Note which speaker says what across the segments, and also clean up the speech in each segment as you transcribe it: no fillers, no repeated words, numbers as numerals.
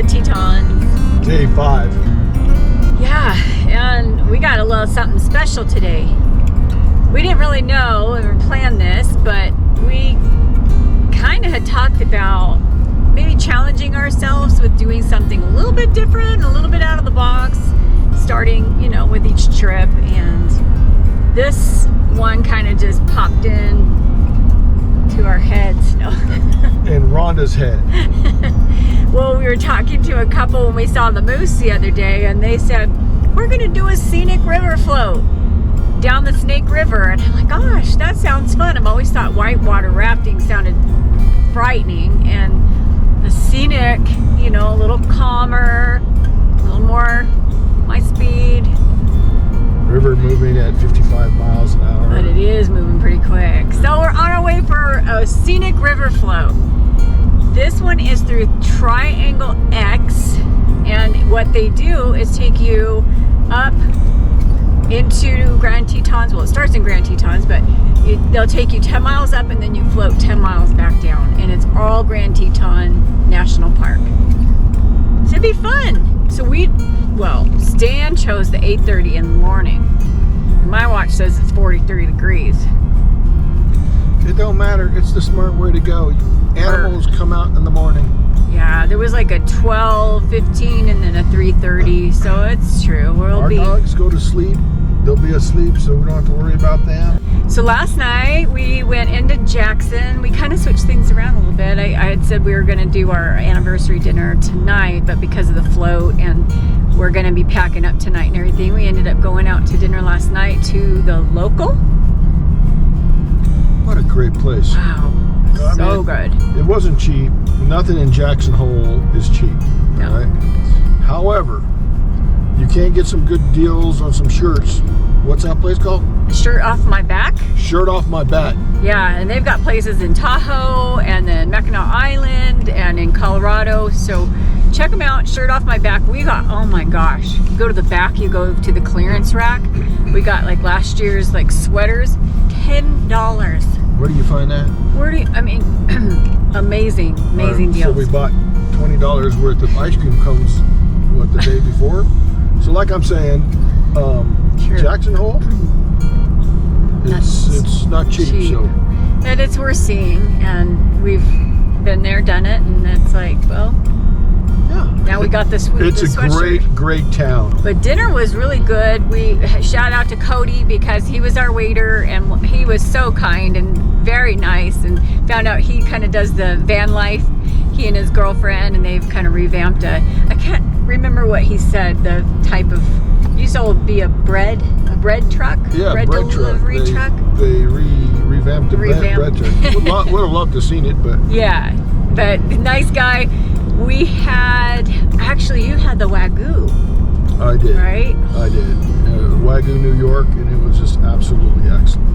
Speaker 1: Grand Tetons.
Speaker 2: Day 5.
Speaker 1: Yeah, and we got a little something special today. We didn't really know or plan this, but we kind of had talked about maybe challenging ourselves with doing something a little bit different, a little bit out of the box, starting, you know, with each trip. And this one kind of just popped in to our heads. No.
Speaker 2: In Rhonda's head.
Speaker 1: Well, we were talking to a couple when we saw the moose the other day, and they said, we're going to do a scenic river float down the Snake River. And I'm like, gosh, that sounds fun. I've always thought whitewater rafting sounded frightening, and the scenic, you know, a little calmer, a little more my speed.
Speaker 2: River moving at 55 miles an hour.
Speaker 1: But it is moving pretty quick. So we're on our way for a scenic river float. This one is through Triangle X, and what they do is take you up into Grand Tetons. Well, it starts in Grand Tetons, but they'll take you 10 miles up and then you float 10 miles back down, and it's all Grand Teton National Park. So it'd be fun. So Stan chose the 8:30 in the morning. My watch says it's 43 degrees.
Speaker 2: It don't matter. It's the smart way to go. Animals come out in the morning.
Speaker 1: Yeah, there was like a 12:15 and then a 3:30, so it's true.
Speaker 2: Our dogs go to sleep. They'll be asleep, so we don't have to worry about them.
Speaker 1: So last night we went into Jackson. We kind of switched things around a little bit. I had said we were going to do our anniversary dinner tonight, but because of the float and we're going to be packing up tonight and everything, we ended up going out to dinner last night to the local.
Speaker 2: What a great place.
Speaker 1: Wow. So good.
Speaker 2: It wasn't cheap. Nothing in Jackson Hole is cheap.
Speaker 1: No.
Speaker 2: Right? However, you can get some good deals on some shirts. What's that place called?
Speaker 1: Shirt Off My Back.
Speaker 2: Shirt Off My Back.
Speaker 1: Yeah, and they've got places in Tahoe and then Mackinac Island and in Colorado. So check them out. Shirt Off My Back. We got, oh my gosh, you go to the back, you go to the clearance rack. We got like last year's like sweaters, $10.
Speaker 2: Where do you find that?
Speaker 1: Amazing deals.
Speaker 2: So we bought $20 worth of ice cream cones, the day before? So like I'm saying,
Speaker 1: Sure.
Speaker 2: Jackson Hole, it's not cheap. So.
Speaker 1: And it's worth seeing, and we've been there, done it, and it's like, well,
Speaker 2: yeah.
Speaker 1: Now we got this.
Speaker 2: It's a great town.
Speaker 1: But dinner was really good. We shout out to Cody because he was our waiter, and he was so kind and very nice, and found out he kind of does the van life, he and his girlfriend, and they've kind of revamped I can't remember what he said, the type of, used to be a bread truck?
Speaker 2: Yeah, bread
Speaker 1: delivery truck.
Speaker 2: They revamped the bread truck. Would have loved to have seen it, but.
Speaker 1: Yeah, but nice guy. We had, actually you had the Wagyu.
Speaker 2: I did.
Speaker 1: Right?
Speaker 2: I did. Wagyu, New York, and it was just absolutely excellent.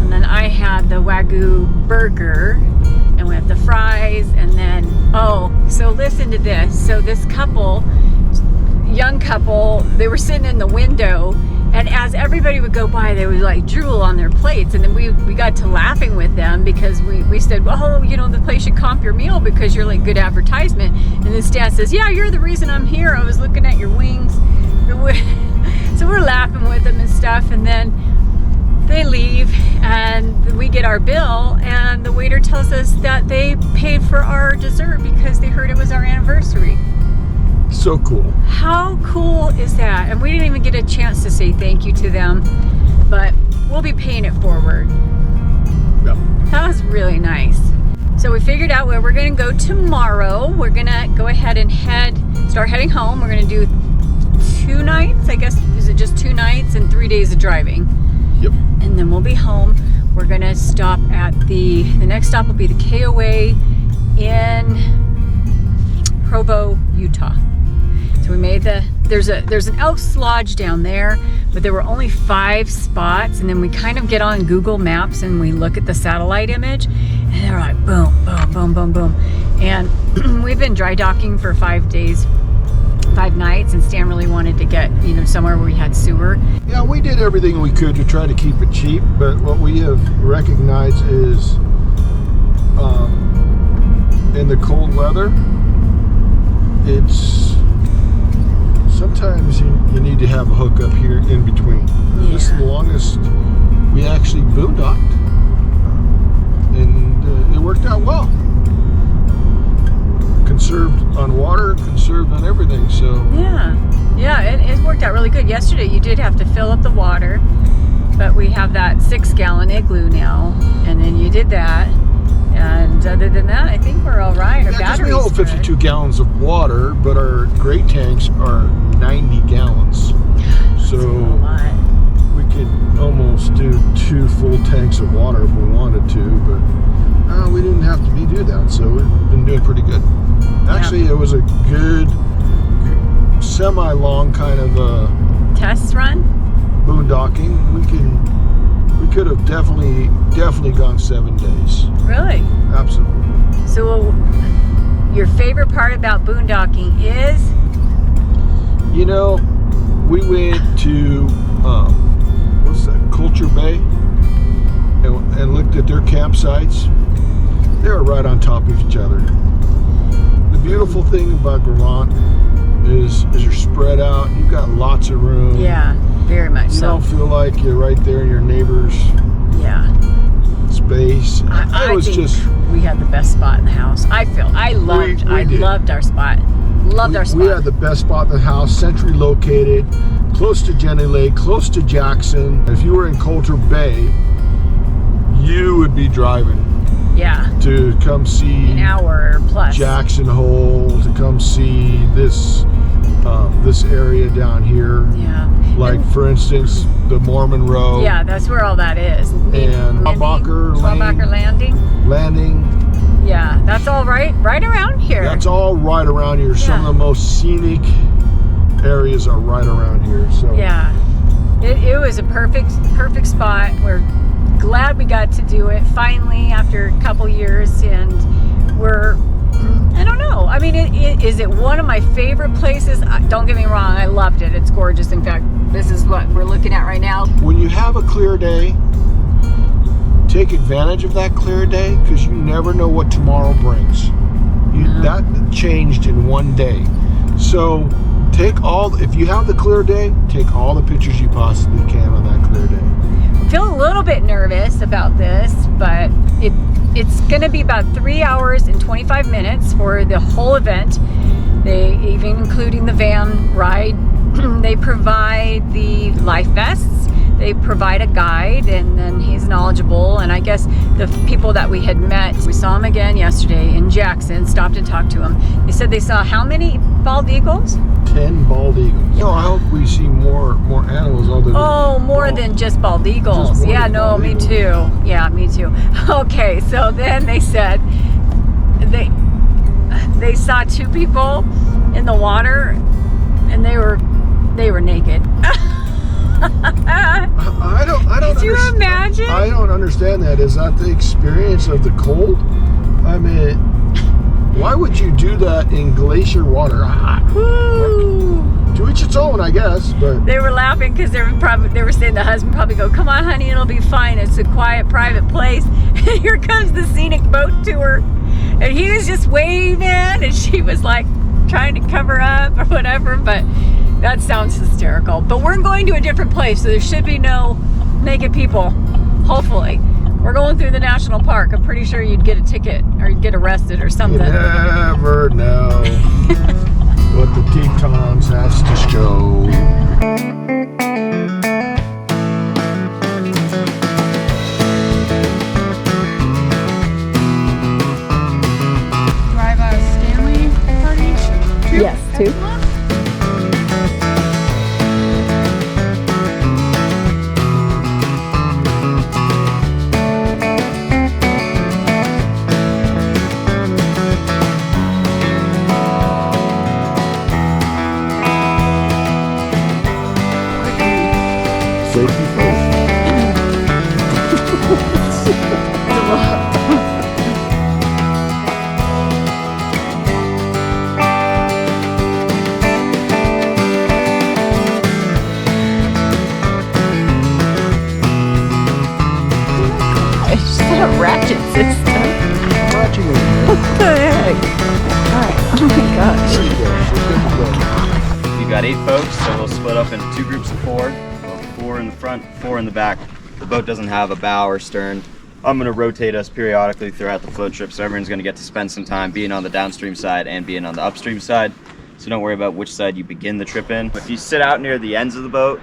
Speaker 1: And then I had the Wagyu burger, and we had the fries, and then, so listen to this. So this couple, young couple, they were sitting in the window, and as everybody would go by, they would like drool on their plates. And then we got to laughing with them because we said, well, you know, the place should comp your meal because you're like good advertisement. And then Stan says, yeah, you're the reason I'm here. I was looking at your wings. So we're laughing with them and stuff. And then they leave and we get our bill, and the waiter tells us that they paid for our dessert because they heard it was our anniversary.
Speaker 2: So cool.
Speaker 1: How cool is that? And we didn't even get a chance to say thank you to them, but we'll be paying it forward.
Speaker 2: Yep.
Speaker 1: That was really nice. So we figured out where we're going to go tomorrow. We're going to go ahead and start heading home. We're going to do 2 nights, I guess. Is it just 2 nights and 3 days of driving?
Speaker 2: Yep.
Speaker 1: And then we'll be home. We're going to stop at the next stop will be the KOA in Provo, Utah. So we made there's an Elks Lodge down there, but there were only 5 spots, and then we kind of get on Google Maps and we look at the satellite image, and they're like boom, boom, boom, boom, boom. And we've been dry docking for 5 days, 5 nights, and Stan really wanted to get, you know, somewhere where we had sewer.
Speaker 2: Yeah, we did everything we could to try to keep it cheap, but what we have recognized is in the cold weather, it's sometimes you need to have a hookup here in between. This is the longest we actually boondocked, and it worked out well. Conserved on water, conserved on everything. So
Speaker 1: it worked out really good. Yesterday you did have to fill up the water, but we have that 6-gallon igloo now, and then you did that. And other than that, I think we're all right. Our batteries.
Speaker 2: We hold 52 gallons of water, but our great tanks are 90 gallons. So
Speaker 1: a lot.
Speaker 2: We could almost do 2 full tanks of water if we wanted to, but we didn't have to do that. So we've been doing pretty good. Actually, it was a good semi-long kind of
Speaker 1: test run.
Speaker 2: Boondocking. We could have definitely gone 7 days.
Speaker 1: Really?
Speaker 2: Absolutely.
Speaker 1: So, your favorite part about boondocking is?
Speaker 2: You know, we went to what's that? Culture Bay, and looked at their campsites. They were right on top of each other. The beautiful thing about Vermont is you're spread out. You've got lots of room.
Speaker 1: Yeah, very much so.
Speaker 2: You don't feel like you're right there in your neighbor's space.
Speaker 1: I think we had the best spot in the house. I loved our spot. Loved our spot.
Speaker 2: We had the best spot in the house, centrally located, close to Jenny Lake, close to Jackson. If you were in Coulter Bay, you would be driving.
Speaker 1: Yeah.
Speaker 2: To come see
Speaker 1: an hour plus
Speaker 2: Jackson Hole, to come see this area down here.
Speaker 1: Yeah.
Speaker 2: Like for instance, the Mormon Road.
Speaker 1: Yeah, that's where all that is.
Speaker 2: And Schwalbacher Landing.
Speaker 1: Yeah, that's all right around here.
Speaker 2: That's all right around here. Some of the most scenic areas are right around here. So
Speaker 1: yeah, it was a perfect spot. We're glad we got to do it finally after a couple years, and I don't know. I mean, is it one of my favorite places? Don't get me wrong, I loved it. It's gorgeous. In fact, this is what we're looking at right now.
Speaker 2: When you have a clear day, take advantage of that clear day, because you never know what tomorrow brings. That changed in one day. So if you have the clear day, take all the pictures you possibly can on that clear day.
Speaker 1: I feel a little bit nervous about this, but it's going to be about 3 hours and 25 minutes for the whole event. They even including the van ride. They provide the life vests. They provide a guide, and then he's knowledgeable. And I guess the people that we had met, we saw him again yesterday in Jackson, stopped and talked to him. They said they saw how many bald eagles?
Speaker 2: 10 bald eagles. No, I hope we see more animals other than
Speaker 1: more than just bald eagles. Yeah, no, me too. Yeah, me too. Okay, so then they said they saw 2 people in the water, and they were naked.
Speaker 2: I don't.
Speaker 1: Did you imagine?
Speaker 2: I don't understand that. Is that the experience of the cold? I mean, why would you do that in glacier water? To each its own, I guess. But
Speaker 1: they were laughing because they were saying the husband probably go, "Come on, honey, it'll be fine. It's a quiet, private place." And here comes the scenic boat tour, and he was just waving, and she was like trying to cover up or whatever. But that sounds hysterical. But we're going to a different place, so there should be no naked people. Hopefully. We're going through the national park. I'm pretty sure you'd get a ticket or you'd get arrested or something.
Speaker 2: You never know what the Tetons has to show.
Speaker 3: Do I have a Stanley party? 2?
Speaker 1: Yes, 2.
Speaker 2: Safety first.
Speaker 4: got 8 folks, so we'll split up into 2 groups of 4. 4 in the front, 4 in the back. The boat doesn't have a bow or stern. I'm going to rotate us periodically throughout the float trip, so everyone's going to get to spend some time being on the downstream side and being on the upstream side. So don't worry about which side you begin the trip in. If you sit out near the ends of the boat,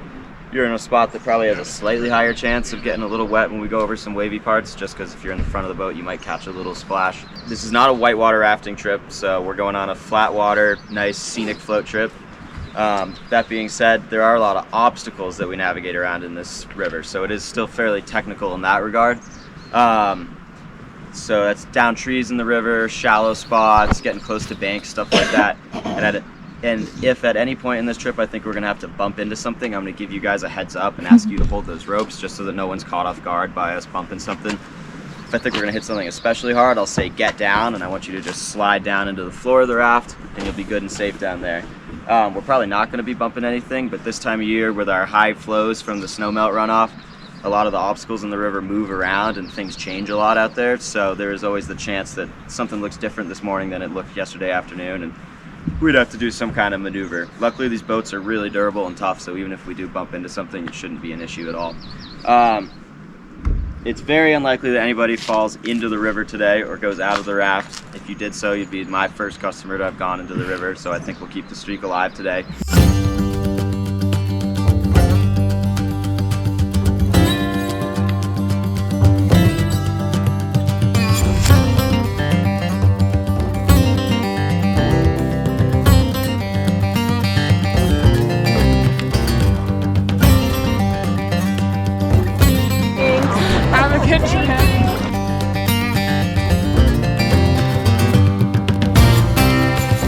Speaker 4: you're in a spot that probably has a slightly higher chance of getting a little wet when we go over some wavy parts, just because if you're in the front of the boat, you might catch a little splash. This is not a whitewater rafting trip, so we're going on a flat water, nice scenic float trip. That being said, there are a lot of obstacles that we navigate around in this river, so it is still fairly technical in that regard. So that's down trees in the river, shallow spots, getting close to banks, stuff like that. And if at any point in this trip I think we're going to have to bump into something, I'm going to give you guys a heads up and ask you to hold those ropes just so that no one's caught off guard by us bumping something. If I think we're going to hit something especially hard, I'll say get down, and I want you to just slide down into the floor of the raft, and you'll be good and safe down there. We're probably not going to be bumping anything, but this time of year with our high flows from the snowmelt runoff, a lot of the obstacles in the river move around and things change a lot out there, so there is always the chance that something looks different this morning than it looked yesterday afternoon, and we'd have to do some kind of maneuver. Luckily, these boats are really durable and tough, so even if we do bump into something, it shouldn't be an issue at all. It's very unlikely that anybody falls into the river today or goes out of the raft. If you did so, you'd be my first customer to have gone into the river, so I think we'll keep the streak alive today.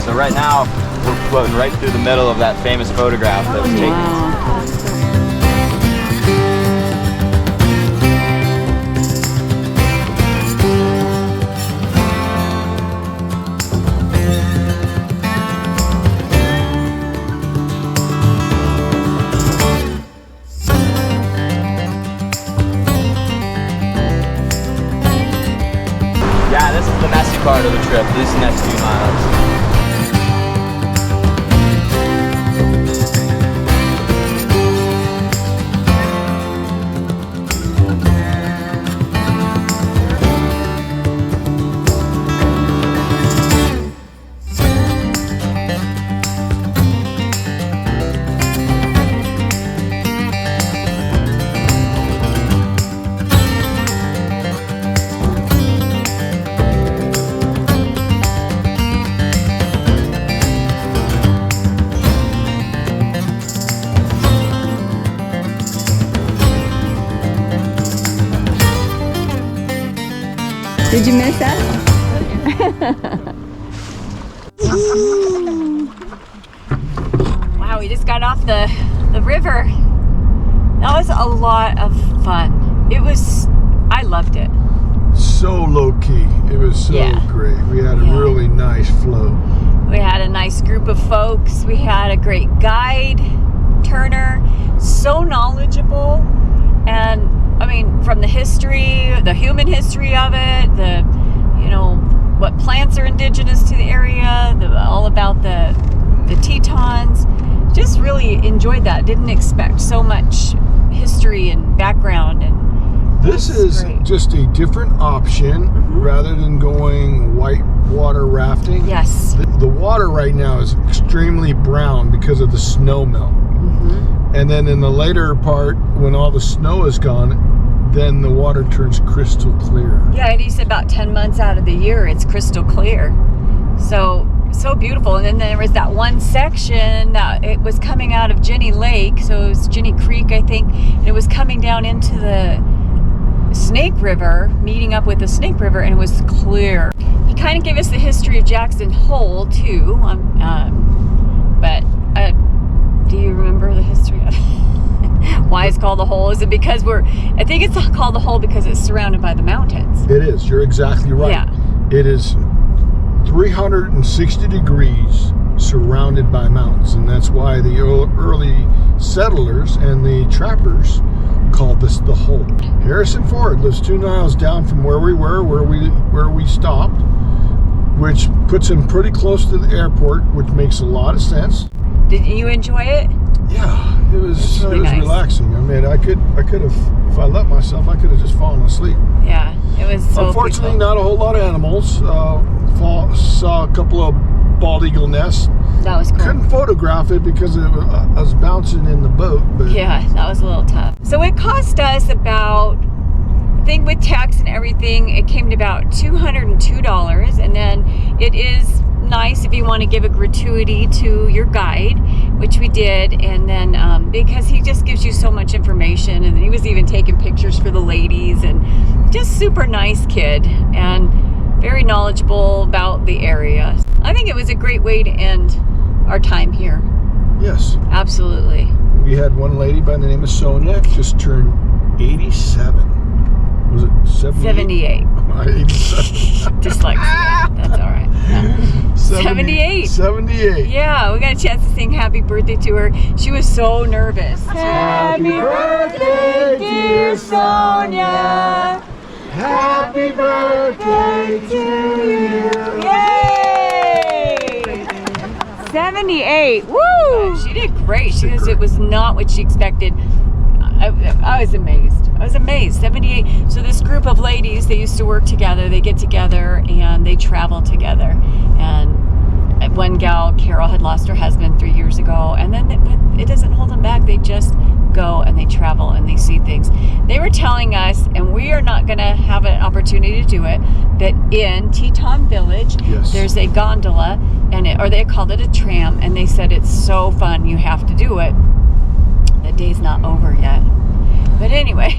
Speaker 4: So right now, we're floating right through the middle of that famous photograph that was taken.
Speaker 1: Wow.
Speaker 4: Yeah, this is the messy part of the trip, these next few miles.
Speaker 1: Did you miss us? Wow, we just got off the river. That was a lot of fun. I loved it.
Speaker 2: So low key. It was so great. We had a really nice flow.
Speaker 1: We had a nice group of folks. We had a great guide, Turner, so knowledgeable, and I mean, from the history, the human history of it, what plants are indigenous to the area, all about the Tetons. Just really enjoyed that. Didn't expect so much history and background. And
Speaker 2: this is just a different option rather than going whitewater rafting.
Speaker 1: Yes.
Speaker 2: The water right now is extremely brown because of the snow melt. And then in the later part, when all the snow is gone, then the water turns crystal clear. Yeah,
Speaker 1: and he said about 10 months out of the year, it's crystal clear. So beautiful. And then there was that one section that it was coming out of Jenny Lake, so it was Jenny Creek, I think, and it was coming down into the Snake River, meeting up with the Snake River, and it was clear. He kind of gave us the history of Jackson Hole, too, but do you remember the history of it? Why it's called the hole? Is it because I think it's called the hole because it's surrounded by the mountains.
Speaker 2: It is. You're exactly right.
Speaker 1: Yeah.
Speaker 2: It is 360 degrees surrounded by mountains, and that's why the early settlers and the trappers called this the hole. Harrison Ford lives 2 miles down from where we were, where we stopped, which puts him pretty close to the airport, which makes a lot of sense.
Speaker 1: Did you enjoy it?
Speaker 2: Yeah, it was
Speaker 1: really nice.
Speaker 2: relaxing. I mean, I could have, if I let myself, I could have just fallen asleep.
Speaker 1: Yeah, it was so
Speaker 2: Unfortunately,
Speaker 1: peaceful.
Speaker 2: not a whole lot of animals. Saw a couple of bald eagle nests.
Speaker 1: That was cool.
Speaker 2: Couldn't photograph it because I was bouncing in the boat. But
Speaker 1: Yeah, that was a little tough. So it cost us about, I think with tax and everything, it came to about $202. And then it is nice if you want to give a gratuity to your guide, which we did. And then because he just gives you so much information, and he was even taking pictures for the ladies, and just super nice kid and very knowledgeable about the area. I think it was a great way to end our time here.
Speaker 2: yes,
Speaker 1: Absolutely.
Speaker 2: we had one lady by the name of Sonia, just turned 87. Was it 78?
Speaker 1: 78.
Speaker 2: 87.
Speaker 1: Dyslexia. That's all right. Yeah. 78.
Speaker 2: 78.
Speaker 1: Yeah, we got a chance to sing happy birthday to her. She was so nervous. Happy
Speaker 2: birthday, dear
Speaker 1: Sonia.
Speaker 2: Happy birthday to you.
Speaker 1: Yay! 78. Woo! She did great. She was, it was not what she expected. I was amazed. I was amazed. 78. So this group of ladies, they used to work together. They get together and they travel together. And one gal, Carol, had lost her husband 3 years ago. And then it doesn't hold them back. They just go and they travel and they see things. They were telling us, and we are not going to have an opportunity to do it, that in Teton Village,
Speaker 2: Yes.
Speaker 1: there's a gondola, or they called it a tram, and they said it's so fun, you have to do it. The day's not over yet. But anyway.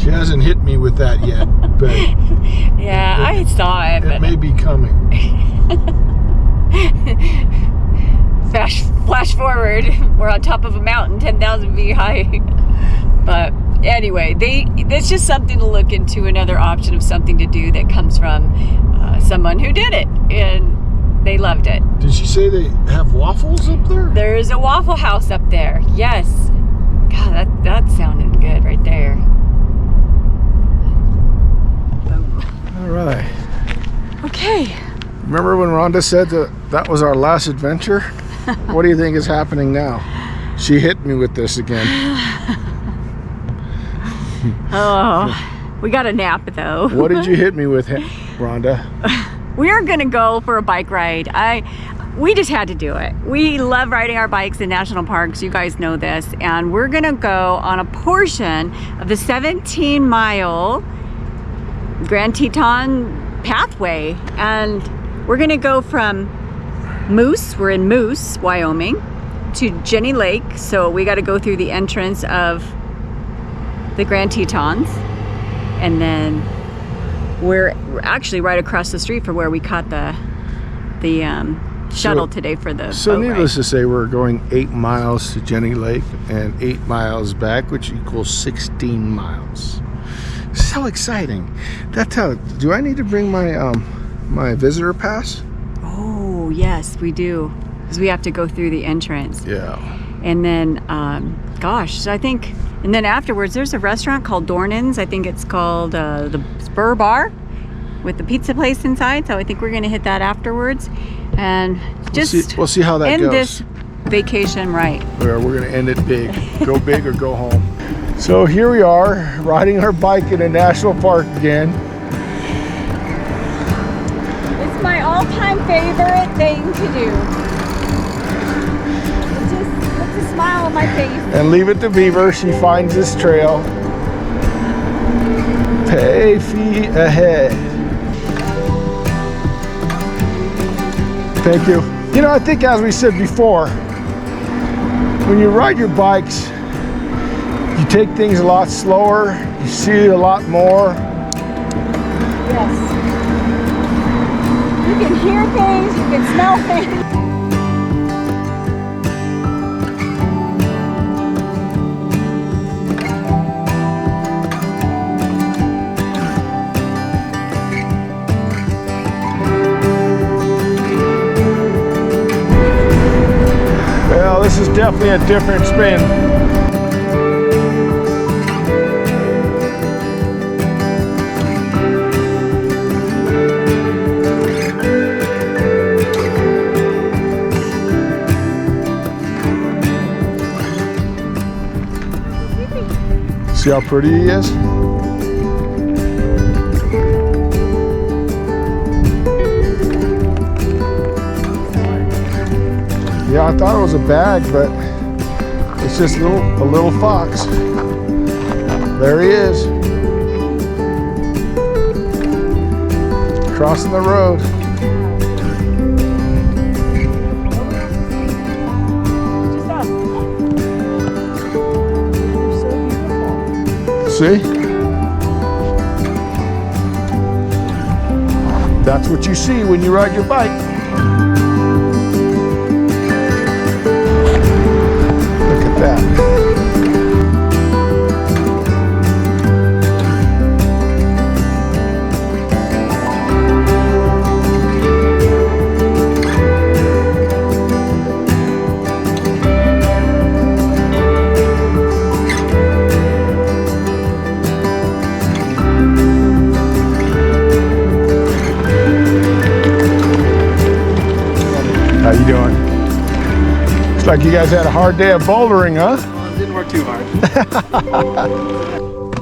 Speaker 2: She hasn't hit me with that yet, but
Speaker 1: Yeah, I saw it.
Speaker 2: it
Speaker 1: But
Speaker 2: may be coming.
Speaker 1: flash forward, we're on top of a mountain, 10,000 feet high. But anyway, it's just something to look into, another option of something to do that comes from someone who did it, and they loved it.
Speaker 2: Did she say they have waffles up there?
Speaker 1: There is a Waffle House up there. Yes. God, that sounded good right there. Boom.
Speaker 2: All right.
Speaker 1: Okay.
Speaker 2: Remember when Rhonda said that was our last adventure? What do you think is happening now? She hit me with this again.
Speaker 1: Oh, we got a nap though.
Speaker 2: What did you hit me with, Rhonda?
Speaker 1: We are gonna go for a bike ride. We just had to do it. We love riding our bikes in national parks. You guys know this. And we're gonna go on a portion of the 17-mile Grand Teton pathway. And we're gonna go from Moose, we're in Moose, Wyoming, to Jenny Lake. So we gotta go through the entrance of the Grand Tetons. And then we're actually right across the street from where we caught the shuttle today for the
Speaker 2: So
Speaker 1: boat
Speaker 2: needless
Speaker 1: ride.
Speaker 2: to say, we're going 8 miles to Jenny Lake and 8 miles back, which equals 16 miles. So exciting. That's how. Do I need to bring my my visitor pass?
Speaker 1: Oh yes, we do, because we have to go through the entrance.
Speaker 2: Yeah.
Speaker 1: And then gosh, so I think, and then afterwards there's a restaurant called Dornan's. I think it's called the Spur Bar with the pizza place inside. So I think we're gonna hit that afterwards, and just
Speaker 2: We'll see how that
Speaker 1: end
Speaker 2: goes.
Speaker 1: this vacation right.
Speaker 2: We're gonna end it big. Go big or go home. So here we are, riding our bike in a national park again.
Speaker 1: It's my all-time favorite thing to do. It just puts a smile on my face.
Speaker 2: And leave it to Beaver. She finds this trail. Pay fee ahead. Thank you. You know, I think as we said before, when you ride your bikes, you take things a lot slower, you see a lot more.
Speaker 1: Yes. You can hear things, you can smell things.
Speaker 2: Well, this is definitely a different spin. See how pretty he is? Yeah, I thought it was a bag, but it's just a little fox. There he is. Crossing the road. See? That's what you see when you ride your bike. Look at that. How you doing? Looks like you guys had a hard day of bouldering, huh?
Speaker 5: Well, it didn't work too hard.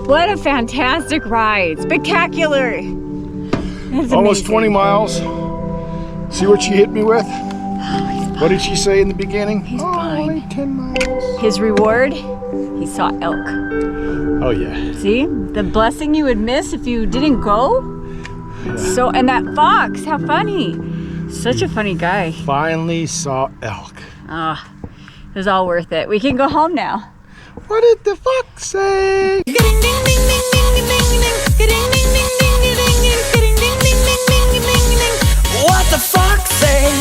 Speaker 1: What a fantastic ride. Spectacular. That's
Speaker 2: Almost
Speaker 1: amazing.
Speaker 2: 20 miles. See what she hit me with? What did she say in the beginning?
Speaker 1: He's
Speaker 2: oh,
Speaker 1: fine.
Speaker 2: only 10 miles.
Speaker 1: His reward, he saw elk.
Speaker 2: Oh, yeah.
Speaker 1: See? The blessing you would miss if you didn't go? So, and that fox, how funny. Such a funny guy.
Speaker 2: Finally saw elk.
Speaker 1: Ah, it was all worth it. We can go home now.
Speaker 2: What did the fox say?
Speaker 6: What the fuck say?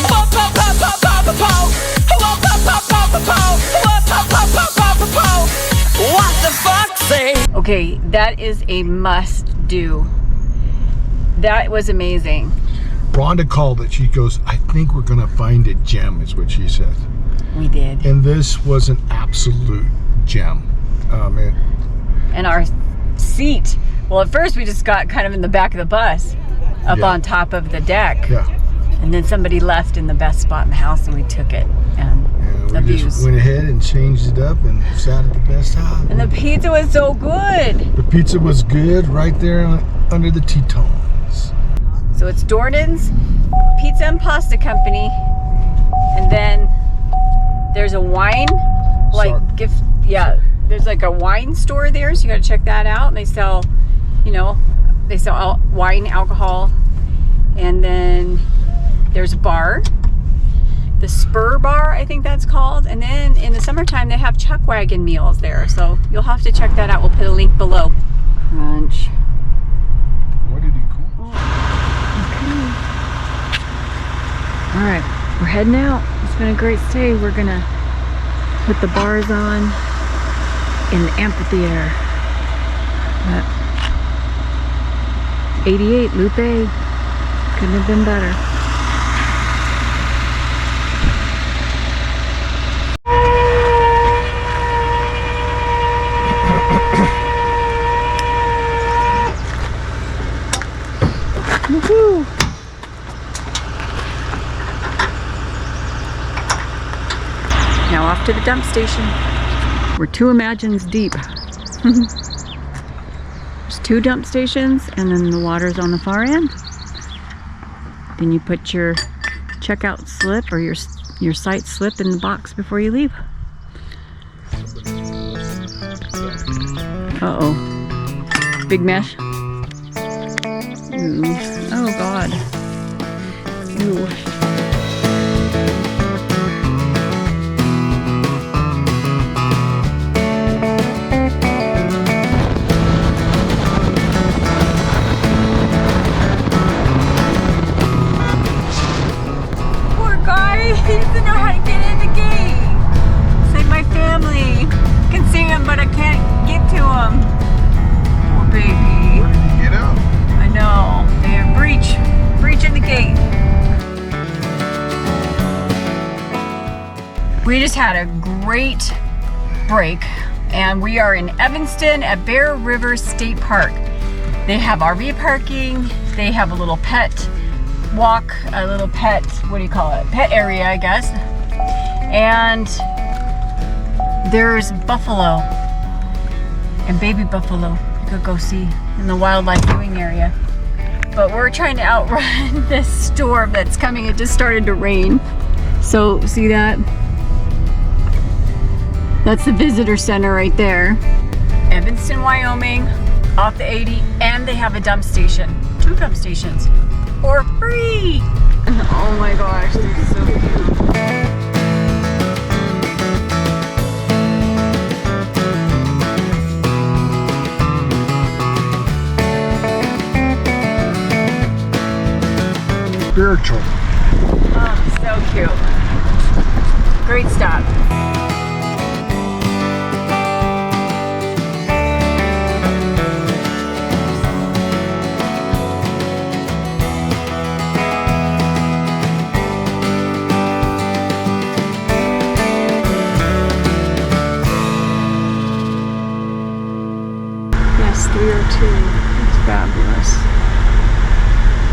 Speaker 6: What the fuck say?
Speaker 1: Okay, that is a must do. That was amazing.
Speaker 2: Rhonda called it. She goes, I think we're gonna find a gem, is what she said.
Speaker 1: We did.
Speaker 2: And this was an absolute gem. Oh, man.
Speaker 1: And our seat, well, at first we just got kind of in the back of the bus, up
Speaker 2: Yeah.
Speaker 1: on top of the deck.
Speaker 2: Yeah.
Speaker 1: And then somebody left in the best spot in the house and we took it. And the
Speaker 2: We
Speaker 1: views.
Speaker 2: just went ahead and changed it up and sat at the best time.
Speaker 1: And the pizza was so good.
Speaker 2: The pizza was good right there under the Tetons.
Speaker 1: So it's Dornan's Pizza and Pasta Company. And then there's a wine, like
Speaker 2: Sorry.
Speaker 1: gift, yeah, there's like a wine store there. So you gotta check that out. And they sell, they sell wine, alcohol. And then there's a bar, the Spur Bar, I think that's called. And then in the summertime, they have chuck wagon meals there. So you'll have to check that out. We'll put a link below. Crunch.
Speaker 2: What did he call?
Speaker 1: All right, we're heading out. It's been a great stay. We're gonna put the bars on in the amphitheater. But 88 Lupe, couldn't have been better. Woohoo! Now off to the dump station. We're 2 Imagines deep. There's 2 dump stations and then the water's on the far end. Then you put your checkout slip or your site slip in the box before you leave. Uh-oh. Big mesh. Ooh. Oh God. Ooh. Poor guy, he doesn't know how to get in the gate. Save my family. I can see him, but I can't get to him. Poor baby.
Speaker 2: Get out.
Speaker 1: I know. They're breaching the gate. We just had a great break and we are in Evanston at Bear River State Park. They have RV parking, they have a little pet walk, a little pet, what do you call it? Pet area, I guess. And there's buffalo. and baby buffalo you could go see in the wildlife viewing area. But we're trying to outrun this storm that's coming. It just started to rain. So see that? That's the visitor center right there. Evanston, Wyoming, off the 80, and they have a dump station. 2 dump stations for free. Oh my gosh, they're so cute.
Speaker 2: Spiritual.
Speaker 1: Oh, so cute. Great stop. Yes, 302. It's fabulous.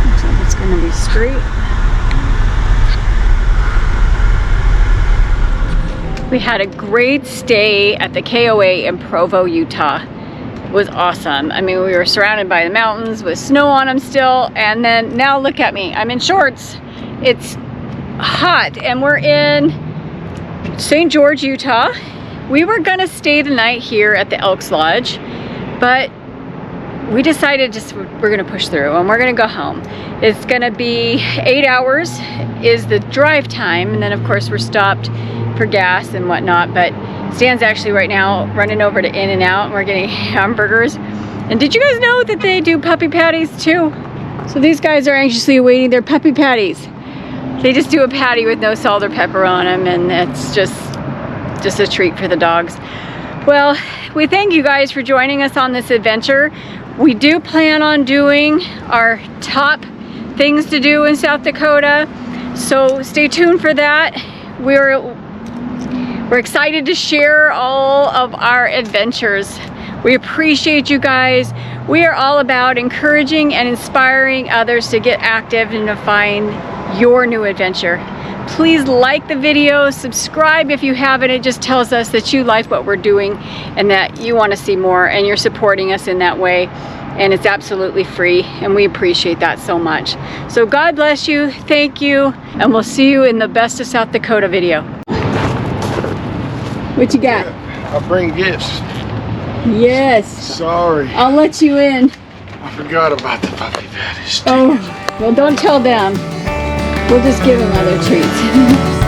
Speaker 1: Looks like it's going to be straight. We had a great stay at the KOA in Provo, Utah. It was awesome. I mean, we were surrounded by the mountains with snow on them still, and then now look at me. I'm in shorts. It's hot, and we're in St. George, Utah. We were gonna stay the night here at the Elks Lodge, but we decided we're gonna push through and we're gonna go home. It's gonna be 8 hours is the drive time, and then of course we're stopped for gas and whatnot. But Stan's actually right now running over to In-N-Out and we're getting hamburgers. And did you guys know that they do puppy patties too? So these guys are anxiously awaiting their puppy patties. They just do a patty with no salt or pepper on them, and it's just a treat for the dogs. Well, we thank you guys for joining us on this adventure. We do plan on doing our top things to do in South Dakota, so stay tuned for that. We're excited to share all of our adventures. We appreciate you guys. We are all about encouraging and inspiring others to get active and to find your new adventure. Please like the video, subscribe if you haven't. It just tells us that you like what we're doing and that you want to see more, and you're supporting us in that way. And it's absolutely free, and we appreciate that so much. So God bless you, thank you, and we'll see you in the Best of South Dakota video. What you got?
Speaker 2: I'll bring gifts.
Speaker 1: Yes.
Speaker 2: Sorry.
Speaker 1: I'll let you in.
Speaker 2: I forgot about the puppy patties.
Speaker 1: Oh, well, don't tell them. We'll just give them other treats.